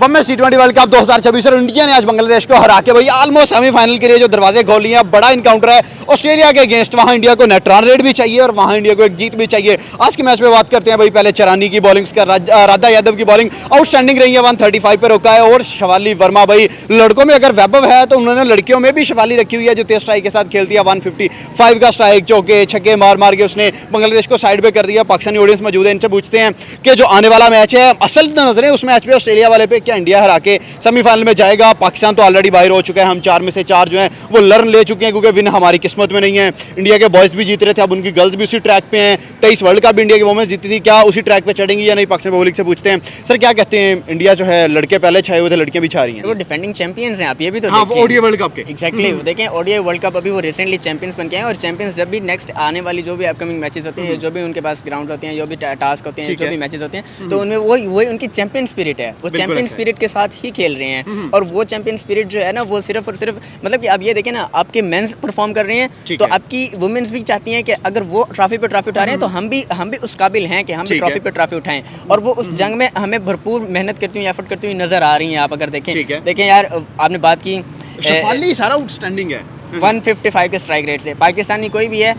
Women's टी20 world cup 2026 और India ने आज बांग्लादेश को हरा के भाई ऑलमोस्ट सेमीफाइनल के लिए जो दरवाजे खोल लिए हैं। बड़ा इनकाउंटर है ऑस्ट्रेलिया के अगेंस्ट। वहां इंडिया को नेट रन रेट भी चाहिए और वहां इंडिया को एक जीत भी चाहिए। आज के मैच में बात करते हैं भाई, पहले चरानी की बॉलिंग का राधा यादव की बॉलिंग आउटस्टैंडिंग रही है, 135 पे रोका है। और शिवाली वर्मा भाई, लड़कों में अगर वैभव है तो उन्होंने लड़कियों में भी शिवाली रखी हुई है जो तेज स्ट्राइक के साथ खेलती है। 155 का स्ट्राइक, चौके छक्के मार मार के उसने बांग्लादेश को साइड पे कर दिया। पाकिस्तानी ऑडियंस मौजूद है, इनसे पूछते हैं कि जो आने वाला मैच है असल नजरें उस मैच पे ऑस्ट्रेलिया वाले पे, क्या इंडिया हरा के सेमीफाइनल में जाएगा? पाकिस्तान तो ऑलरेडी बाहर हो चुका है, हम 4 में से 4 जो हैं वो लर्न ले चुके हैं क्योंकि विन हमारी किस्मत में नहीं है। इंडिया के बॉयज़ भी जीत रहे थे, अब उनकी गर्ल्स भी उसी ट्रैक पे हैं। 23 वर्ल्ड कप इंडिया की वुमेन्स जीती थी, क्या उसी ट्रैक पे चढ़ेंगी या नहीं? पाकिस्तान पब्लिक से पूछते हैं। सर क्या कहते हैं, इंडिया जो है लड़के पहले छाए हुए थे, लड़कियां भी छा रही हैं। वो डिफेंडिंग चैंपियंस हैं, आप ये भी तो हाँ, देखें। ओडीआई वर्ल्ड कप के एग्जैक्टली देखें, ओडीआई वर्ल्ड कप अभी वो रिसेंटली चैंपियंस बन के हैं। और चैंपियंस जब भी नेक्स्ट आने वाली जो भी अपकमिंग मैचेस होते हैं, जो भी उनके पास ग्राउंड होते हैं, जो भी टास्क होते हैं, जो भी मैचेस होते हैं, तो उनमें वही उनकी चैंपियन स्पिरिट है। वो चैंपियन स्पिरिट के साथ ही खेल रहे हैं। और वो चैंपियन स्पिरिट जो है ना, वो सिर्फ और सिर्फ मतलब कि आप ये देखें ना, आपके मेंस परफॉर्म कर रहे हैं तो आपकी वुमेन्स भी चाहती हैं कि अगर वो ट्रॉफी पे ट्रॉफी उठा रहे हैं तो हम भी उस काबिल हैं कि हम भी ट्रॉफी पे ट्रॉफी उठाएं। और वो उस जंग में हमें भरपूर मेहनत करती हुई, एफर्ट करती हुई नजर आ रही हैं। आप अगर देखें यार, आपने बात की शिफाली सारा आउटस्टैंडिंग है 155 के स्ट्राइक रेट से। पाकिस्तानी कोई भी है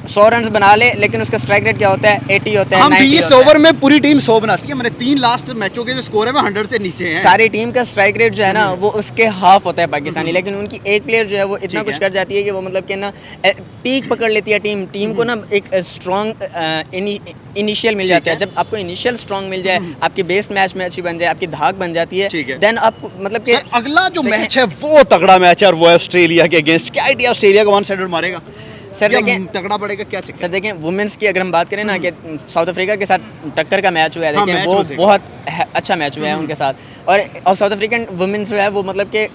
100 रन बना ले, लेकिन उसका स्ट्राइक रेट क्या होता है? 80 होता है। हम 20 ओवर में पूरी टीम 100 बनाती है। मैंने 3 लास्ट मैचों के जो स्कोर है वो 100 से नीचे हैं। सारी टीम का स्ट्राइक रेट जो है ना वो उसके हाफ होता है पाकिस्तानी, लेकिन उनकी एक प्लेयर जो है वो इतना कुछ कर जाती है कि वो मतलब कि ना पीक पकड़ लेती है टीम को ना एक स्ट्रॉन्ग इनिशियल मिल जाता है। जब आपको इनिशियल स्ट्रॉन्ग मिल जाए, आपकी बेस मैच में अच्छी बन जाए, आपकी धाक बन जाती है, देन आप मतलब कि अगला जो मैच है वो तगड़ा मैच है और वो है ऑस्ट्रेलिया के अगेंस्ट। क्या आइडिया, ऑस्ट्रेलिया को 1 साइडेड मारेगा? सर देखें, तगड़ा पड़ेगा क्या? सर देखें, वुमेन्स की अगर हम बात करें ना कि साउथ अफ्रीका के साथ टक्कर का मैच हुआ है, देखें वो बहुत अच्छा मैच हुआ है उनके साथ। और साउथ अफ्रीकन वुमेन्स जो है वो मतलब कि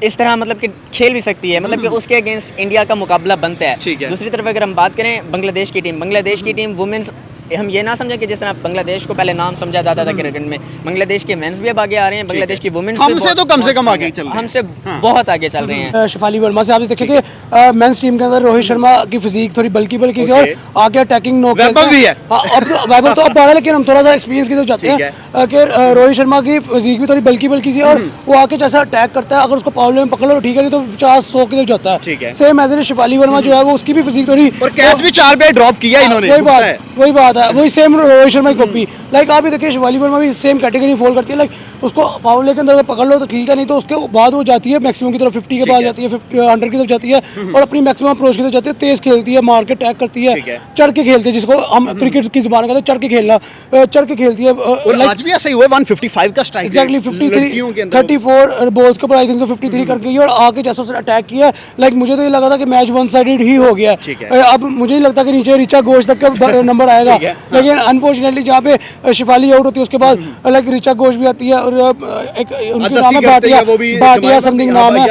इस तरह मतलब कि खेल भी सकती है, मतलब कि उसके अगेंस्ट इंडिया का मुकाबला बनता है। दूसरी तरफ अगर हम बात करें बांग्लादेश की टीम वुमेन्स, हम ये ना समझें कि जिस तरह बांग्लादेश को पहले नाम समझा जाता था क्रिकेट में, बांग्लादेश के मेंस भी अब आगे आ रहे हैं, बांग्लादेश की वुमेन्स हमसे तो कम से कम आगे चल रहे हैं, हमसे बहुत आगे चल रहे हैं। शिफाली वर्मा से आप देखें कि मेंस टीम के अंदर रोहित शर्मा की फिजिक थोड़ी बल्कि से और आगे अटैकिंग नो वैभव भी है। अब वैभव तो अब बड़ा है, लेकिन हम थोड़ा सा एक्सपीरियंस की तरफ जाते हैं कि रोहित शर्मा की फिजिक भी थोड़ी बल्कि सी और वो आके जैसा अटैक करता है, अगर उसको पावर में पकड़ लो ठीक है, नहीं तो 50-100 की तरफ जाता है। सेम एज शिफाली वर्मा जो है वो उसकी भी फिजिक थोड़ी, और कैच भी 4 पे ड्रॉप किया इन्होंने। वही बात है, वही सेम रोहित शर्मा की कॉपी। लाइक आप ये देखिए, शिवाली वर्मा भी सेम कैटेगरी फॉल करती है। लाइक उसको पावर लेके अंदर पकड़ लो तो ठीक है, नहीं तो उसके बाद वो जाती है मैक्सिमम की तरफ, 50 के पास जाती है, 100 की तरफ जाती है और अपनी मैक्सिमम अप्रोच की तरफ जाती है। तेज खेलती है, मार के टैग करती है, चढ़ के खेलती है, जिसको हम क्रिकेट की जुबान कहते हैं चढ़ के खेलना, चढ़ के खेलती है। और आज भी ऐसा ही हुआ, 155 का स्ट्राइक, एग्जैक्टली 34 बॉल्स के ऊपर आई थिंक 53 कर गई और आके जैसा उसने अटैक किया। लाइक मुझे तो ये लगा था कि मैच 1 साइडेड ही हो गया है। अब मुझे ही लगता है कि नीचे रिचा घोष तक का नंबर आएगा, लेकिन अनफॉर्चुनेटली जहाँ पे शिफाली आउट होती है उसके बाद लाइक रिचा घोष भी आती है और एक उनका नाम है भाटिया समथिंग नाम है,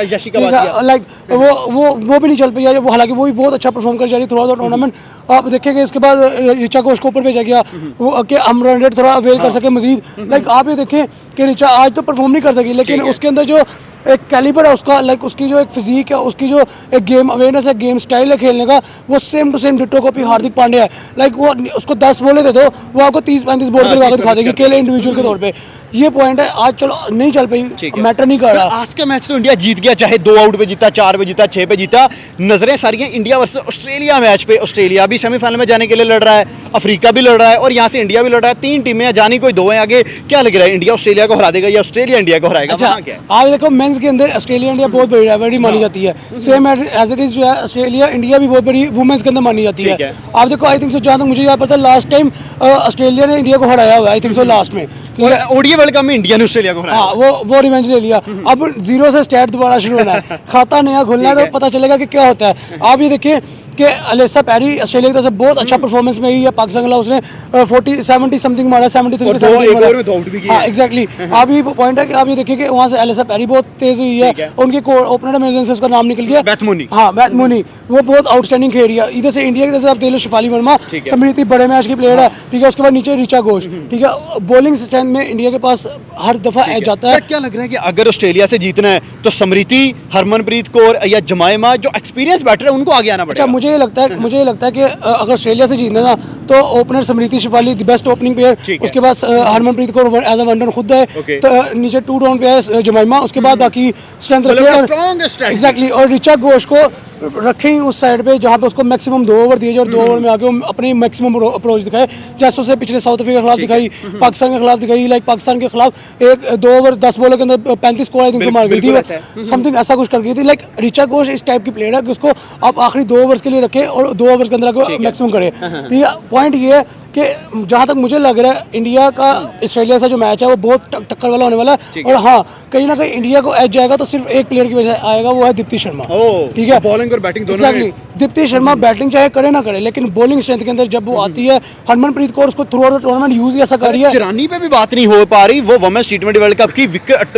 लाइक वो भी नहीं चल पाई है वो, हालांकि वो भी बहुत अच्छा परफॉर्म कर जा रही है थ्रू आउट द टूर्नामेंट। आप देखेंगे इसके बाद रिचा घोष को ऊपर भेजा गया वो कि हम रन रेट थोड़ा अवेल कर सके मजीद। लाइक आप ये देखें कि रिचा आज तो परफॉर्म नहीं कर सकी, लेकिन उसके अंदर जो एक कैलिबर है उसका, लाइक उसकी जो एक फिजिक है, उसकी जो एक गेम अवेयरनेस है, गेम स्टाइल है खेलने का, वो same to same ditto copy Hardik Pandya है। लाइक वो उसको 10 बोले दे दो, वो आपको 30-35 बोर्ड पे लगा के दिखा देगी अकेले इंडिविजुअल के तौर पे। ये पॉइंट है, आज चलो नहीं चल पाई, मैटर नहीं कर रहा। आज का मैच तो इंडिया जीत गया, चाहे 2 आउट पे जीता, 4 पे जीता, 6 पे जीता। नजरें सारी हैं इंडिया वर्सेस ऑस्ट्रेलिया मैच पे। ऑस्ट्रेलिया भी सेमीफाइनल में जाने के लिए लड़ रहा है, अफ्रीका भी लड़ रहा है और यहाँ से इंडिया भी लड़ रहा है। 3 टीमें जानी कोई 2 हैं आगे। क्या लग रहा है, इंडिया ऑस्ट्रेलिया को हरा देगा या ऑस्ट्रेलिया इंडिया को हराएगा? अच्छा, आप देखो मेंस के अंदर ऑस्ट्रेलिया इंडिया बहुत बड़ी राइवलरी मानी जाती है, सेम एज इट इज जो है ऑस्ट्रेलिया इंडिया भी बहुत बड़ी वुमेन्स के अंदर मानी जाती है। आप देखो, आई थिंक सो जहाँ तक मुझे याद पता है लास्ट टाइम ऑस्ट्रेलिया ने इंडिया को हराया हुआ, आई थिंक सो लास्ट में ओडीआई वर्ल्ड कप में इंडिया ने ऑस्ट्रेलिया को हराया। हाँ, वो रिवेंज ले लिया। अब 0 से स्टार्ट दोबारा शुरू होना है, खाता नया खुलना है, तो पता चलेगा कि क्या होता है। आप ये देखिए कि अलेसा पैरी ऑस्ट्रेलिया की तरफ से बहुत अच्छा परफॉर्मेंस में ही है। पाकिस्तान के खिलाफ उसने 70 समथिंग मारा, 73 के साथ। हाँ एग्जैक्टली, आप ये पॉइंट है कि आप ये देखिए कि वहाँ से अलेसा पैरी बहुत तेज हुई है, उनके ओपनर में से उसका नाम निकल गया बैथमुनी। हाँ बैथमुनी, वो बहुत आउटस्टैंडिंग खेल रही है। इधर से इंडिया की तरफ से आप देख लो शिफाली वर्मा, समृति बड़े मैच की प्लेयर है, ठीक है। उसके बाद नीचे रिचा घोष, ठीक है। बॉलिंग स्ट्रेंथ में इंडिया के पास हर दफा एज जाता है। क्या लग रहा है कि अगर ऑस्ट्रेलिया से जीतना है तो समृति, हरमनप्रीत कौर या जमायमा जो एक्सपीरियंस बैटर है उनको आगे आना पड़ेगा? मुझे मुझे ये लगता है कि अगर ऑस्ट्रेलिया से जीतना ना तो opener Smriti Shafali the best opening player, उसके बाद Harmanpreet Kaur as a one down खुद है, तो नीचे 2 डाउन पे है जमाइमा, उसके बाद बाकी स्ट्रेंथ रखे एग्जैक्टली, और रिचा घोष को रखे ही उस साइड पे जहाँ पे उसको मैक्सिमम 2 ओवर दिए जाए और 2 ओवर में आके वो अपनी मैक्सिमम अप्रोच दिखाए, जैसे उसे पिछले साउथ अफ्रीका के खिलाफ दिखाई, पाकिस्तान के खिलाफ दिखाई, लाइक पाकिस्तान के खिलाफ 2 ओवर 10 बॉलों के अंदर 35 स्कोर आई थिंक मार गई थी, समथिंग ऐसा कुछ कर गई थी। लाइक रिचा घोष इस टाइप की प्लेयर है कि उसको आप आखिरी 2 ओवर्स के लिए रखे और 2 ओवर्स के अंदर मैक्सिमम करे। पॉइंट ये है कि जहाँ तक मुझे लग रहा है इंडिया का ऑस्ट्रेलिया से जो मैच है वो बहुत टक्कर वाला होने वाला है, और हाँ कहीं ना कहीं इंडिया को एज जाएगा तो सिर्फ एक प्लेयर की वजह से आएगा, वो है दीप्ति शर्मा। ठीक है, बॉलिंग और बैटिंग दोनों एग्जैक्टली, दीप्ति शर्मा बैटिंग चाहे करे ना करे लेकिन बॉलिंग स्ट्रेंथ के अंदर जब वो आती है, हरमनप्रीत कौर उसको throughout the tournament use ही ऐसा कर रही है। चिरानी पे भी बात नहीं हो पा रही, वो वुमेन्स टी20 वर्ल्ड कप की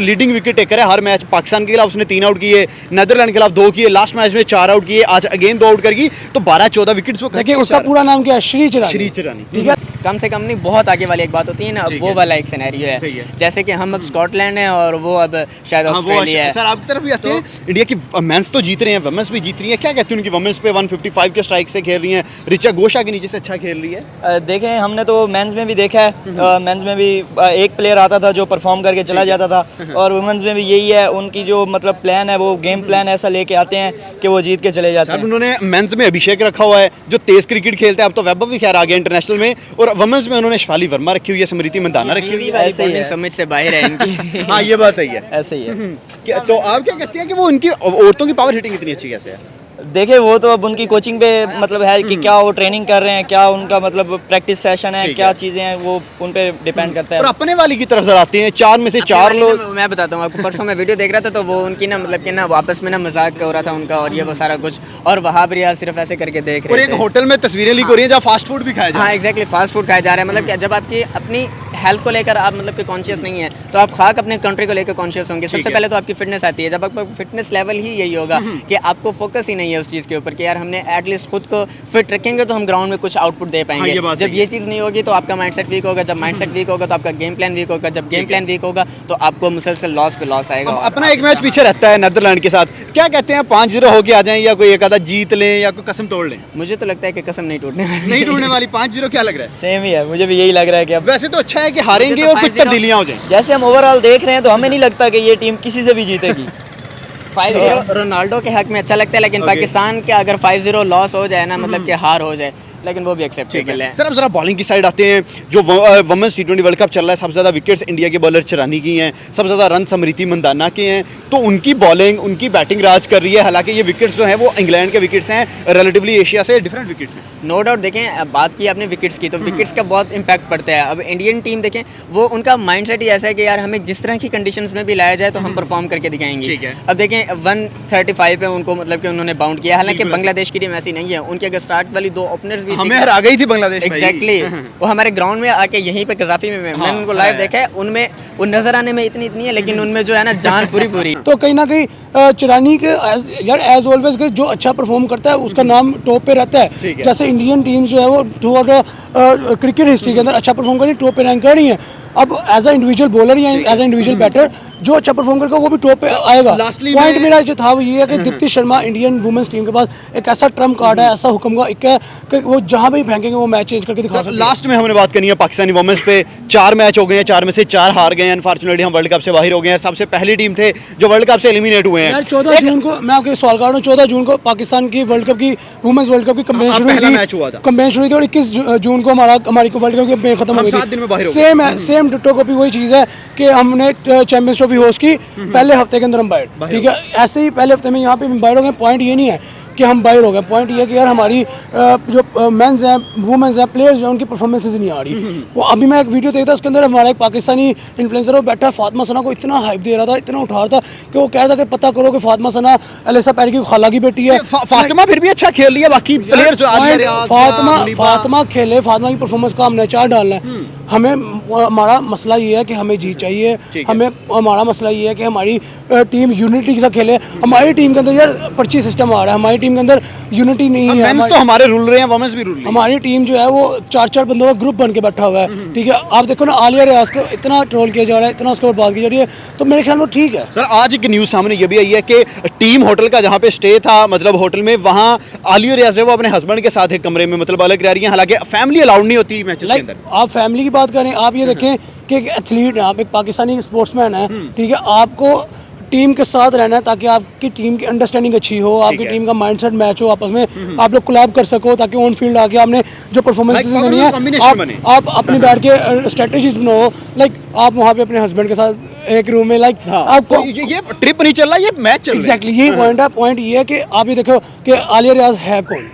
लीडिंग विकेट टेकर है, हर मैच पाकिस्तान के खिलाफ उसने 3 आउट किए, नीदरलैंड के खिलाफ 2 किए, लास्ट मैच में 4 आउट किए, आज अगेन 2 आउट करेगी, तो 12-14 विकेट्स वो। देखिए उसका पूरा नाम क्या है, श्री चिरानी। ठीक है, कम से कम नहीं, बहुत आगे वाली एक बात होती है ना, वो वाला एक सिनेरियो है, जैसे कि हम अब स्कॉटलैंड है और वो अब शायद ऑस्ट्रेलिया है। सर आपकी तरफ भी आते हैं, इंडिया की मेंस तो जीत रहे हैं, वुमेन्स भी जीत रही है, क्या कहते हैं उनकी वुमेन्स पे 155 के स्ट्राइक से खेल रही हैं, रिचा घोष के नीचे से अच्छा खेल रही है? देखें हमने तो मेंस में भी देखा है, मेंस में भी एक प्लेयर आता था जो परफॉर्म करके चला जाता था, और वुमेन्स में भी यही है, उनकी जो मतलब प्लान है वो गेम प्लान ऐसा लेके आते हैं कि वो जीत के चले जाते हैं। उन्होंने मेंस में अभिषेक रखा हुआ है जो तेज क्रिकेट खेलते हैं, अब तो वैभव भी खैर आ गया इंटरनेशनल में, और वुमेन्स में उन्होंने शिफाली वर्मा रखी हुई है, स्मृति मंदाना रखी हुई है, ऐसे ही है, समझ से बाहर है इनकी। हाँ ये बात है, ऐसे ही है। तो आप क्या कहते हैं कि वो उनकी औरतों की पावर हिटिंग इतनी अच्छी कैसे है? देखिए वो तो अब उनकी कोचिंग पे मतलब है कि क्या वो ट्रेनिंग कर रहे हैं, क्या उनका मतलब प्रैक्टिस सेशन है, क्या चीज़ें हैं, वो उन पे डिपेंड करता है। और अपने वाली की तरफ सर आते हैं, 4 में से 4 लोग। मैं बताता हूँ आपको, परसों मैं वीडियो देख रहा था तो वो उनकी ना मतलब कि ना वापस में ना मजाक हो रहा था उनका और ये वो सारा कुछ, और वहाँ पर यार सिर्फ ऐसे करके देख रहे थे। और एक होटल में तस्वीरें लीक हो रही है जहाँ फास्ट फूड भी खाया जा रहा है। हाँ एग्जैक्टली, फास्ट फूड खाया जा रहा है, मतलब कि जब आपकी अपनी हेल्थ को लेकर आप मतलब कि कॉन्शियस नहीं है तो आप खाक अपने कंट्री को लेकर कॉन्शियस होंगे। सबसे पहले तो आपकी फिटनेस आती है, जब आपका फिटनेस लेवल ही यही होगा कि आपको फोकस ही नहीं है उस चीज़ के ऊपर कि यार हमने एटलीस्ट खुद को फिट रखेंगे तो हम ग्राउंड में कुछ आउटपुट दे पाएंगे। जब ये चीज़ नहीं होगी तो आपका माइंडसेट वीक होगा, जब माइंडसेट वीक होगा तो आपका गेम प्लान वीक होगा, जब गेम प्लान वीक होगा तो आपको मुसलसल लॉस पे लॉस आएगा। अपना एक मैच पीछे रहता है नीदरलैंड के साथ, क्या कहते हैं 5-0 होके आ जाएं या कोई एक आधा जीत लें या कोई कसम तोड़ लें? मुझे तो लगता है कि कसम नहीं टूटने वाली, नहीं टूटने वाली। 5-0 क्या लग रहा है? सेम ही है, मुझे भी यही लग रहा है कि अब वैसे तो अच्छा है कि हारेंगे और कुछ तब्दीलियां हो जाएं। जैसे हम ओवरऑल देख रहे हैं तो हमें नहीं लगता कि ये टीम किसी से भी जीतेगी। 5-0 रोनाल्डो के हक में अच्छा लगता है, लेकिन पाकिस्तान के अगर 5-0 लॉस हो जाए ना, मतलब कि हार हो जाए, लेकिन वो भी एक्सेप्टेबल है। सर अब जरा बॉलिंग की साइड आते हैं, जो वुमेन्स टी20 वर्ल्ड कप चल रहा है, सबसे ज़्यादा विकेट्स इंडिया के बॉलर चिरानी की हैं, सबसे ज़्यादा रन स्मृति मंदाना के हैं, तो उनकी बॉलिंग उनकी बैटिंग राज कर रही है। हालांकि ये विकेट्स जो हैं वो इंग्लैंड के विकेट्स हैं, रिलेटिवली एशिया से डिफरेंट विकेट्स हैं। No doubt. देखें बात की आपने विकेट्स की, तो विकेट्स का बहुत इंपैक्ट पड़ता है। अब इंडियन टीम देखें, वो उनका माइंडसेट ही ऐसा है कि यार हमें जिस तरह की कंडीशंस में भी लाया जाए तो हम परफॉर्म करके दिखाएंगे। अब देखें 135 पे उनको मतलब कि उन्होंने बाउंड किया, हालांकि बांग्लादेश की टीम ऐसी नहीं है, उनके अगर स्टार्ट वाली 2 ओपनर्स भी हमें हरा गई थी बांग्लादेश। एग्जैक्टली, वो हमारे ग्राउंड में आके यहीं पे कजाफी में मैंने उनको लाइव देखा है, उनमें वो नजर आने में इतनी है लेकिन उनमें जो है ना जान पूरी। तो कहीं ना कहीं चिरानी के यार एज ऑलवेज जो अच्छा परफॉर्म करता है उसका नाम टॉप पे रहता है। जैसे इंडियन टीम जो है वो थ्रू आउट क्रिकेट हिस्ट्री के अंदर अच्छा परफॉर्म कर रही है, टॉप पे रैंक कर रही है। अब एज अ इंडिविजुअल बॉलर या एज अ इंडिविजुअल बैटर जो अच्छा परफॉर्म करेगा वो भी टॉप पे आएगा। पॉइंट मेरा जो था वो ये है कि Deepti Sharma Indian women's team के पास एक ऐसा ट्रम्प कार्ड है, ऐसा हुक्म का एक है कि वो जहां भी फेंकेंगे वो मैच चेंज करके दिखा सकते हैं। लास्ट में हमने बात करनी है पाकिस्तानी वुमेन्स पे। 4 मैच हो गए हैं, 4 में से 4 हार गए हैं, अनफॉर्चुनेटली हम वर्ल्ड कप से बाहर हो गए हैं। सबसे पहली टीम थे जो वर्ल्ड कप से एलिमिनेट हुए हैं। यार 14 जून को मैं आपके सवाल कर रहा हूँ, 14 जून को पाकिस्तान की वर्ल्ड कप की वुमेन्स वर्ल्ड कप की कैंपेन शुरू हुई थी और 21 जून को हमारी वर्ल्ड कप की कैंपेन खत्म हो गई थी। सेम डिट्टो कॉपी वही चीज़ है कि हमने चैंपियंस ट्रॉफी होस्ट की, पहले हफ्ते के अंदर हम बाहर, ठीक है, ऐसे ही पहले हफ्ते में यहाँ पे हम बाहर हो गए। पॉइंट ये नहीं है कि हम बाहर हो गए, पॉइंट ये है कि यार हमारी जो मेंस हैं वुमेन्स हैं प्लेयर्स हैं उनकी परफॉर्मेंसेज नहीं आ रही। वो अभी मैं एक वीडियो देखता, उसके अंदर हमारा एक पाकिस्तानी इन्फ्लुएंसर वो बैठा फातिमा सना को इतना हाइप दे रहा था, इतना उठा रहा था कि वो कह रहा था कि पता करो कि फातिमा सना एलिसा पैरी की खाला की बेटी है। फातिमा फिर भी अच्छा खेल रही है, बाकी प्लेयर जो फातिमा खेले, फातिमा की परफॉर्मेंस का हमने चार डालना है। हमें हमारा मसला ये है कि हमें जीत चाहिए, हमें हमारा मसला ये है कि हमारी टीम यूनिटी के साथ खेले। हमारी टीम के अंदर यार पर्ची सिस्टम आ रहा है, हमारी टीम के अंदर यूनिटी नहीं है। मेंस तो हमारे रूल रहे हैं, वुमेन्स भी रूल रही हैं। हमारी टीम जो है वो 4-4 बंदों का ग्रुप बन के बैठा हुआ है, ठीक है। आप देखो ना आलिया रियाज को इतना ट्रोल किया जा रहा है, इतना उसके ऊपर बात की जा रही है, तो मेरे ख्याल में ठीक है। सर आज एक न्यूज़ सामने ये भी आई है कि टीम होटल का जहाँ पे स्टे था, मतलब होटल में, वहाँ आलिया रियाज है वो अपने हस्बैंड के साथ एक कमरे में मतलब अलग रह रही हैं, हालांकि फैमिली अलाउड नहीं होती मैचेस के अंदर। आप फैमिली की बात करें, आप ये देखें कि एक एथलीट है, आप एक पाकिस्तानी स्पोर्ट्समैन है, ठीक है। आपको टीम के साथ रहना है ताकि आपकी टीम की अंडरस्टैंडिंग अच्छी हो, आपकी टीम का माइंडसेट मैच हो, आपस में आप लोग कोलैब कर सको, ताकि ऑन फील्ड आके आपने जो परफॉर्मेंस देनी है आप अपनी बैठ के स्ट्रेटजीज बनाओ। लाइक आप वहाँ पे अपने हस्बैंड के साथ एक रूम में, लाइक आपको ये ट्रिप नहीं चल रहा, ये मैच चल रहा है। एग्जैक्टली यही पॉइंट है। पॉइंट ये है कि आप ये देखो कि आलिया रियाज है कौन,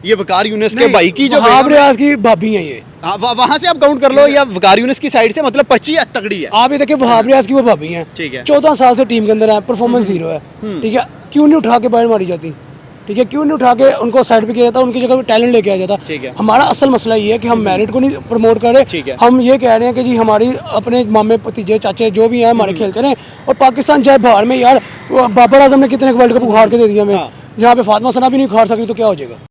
ये वकार यूनिस के भाई की जो वहाब रियाज की भाभी है ये। वहां से आप काउंट कर लो, या वकार यूनिस की साइड से, मतलब पर्ची तगड़ी है। आप ये देखिए वहाब रियाज की वो भाभी हैं, ठीक है। 14 साल से टीम के अंदर है, परफॉर्मेंस जीरो है, ठीक है। क्यों नहीं उठा के बाहर मारी जाती, ठीक है, क्यों नहीं उठा के उनको साइड पे किया जाता, उनकी जगह पे टैलेंट लेके आ जाता। ठीक है। हमारा असल मसला ये है कि हम मेरिट को नहीं प्रमोट कर ठीक रहे, है। हम ये कह रहे हैं कि जी हमारी अपने मामे भतीजे चाचे जो भी हैं हमारे खेलते रहे, और पाकिस्तान चाहे बाहर में, यार बाबर आजम ने कितने वर्ल्ड कप उखाड़ के दे दिया हमें, यहाँ पे फातिमा सना भी नहीं उखाड़ सकी, तो क्या हो जाएगा।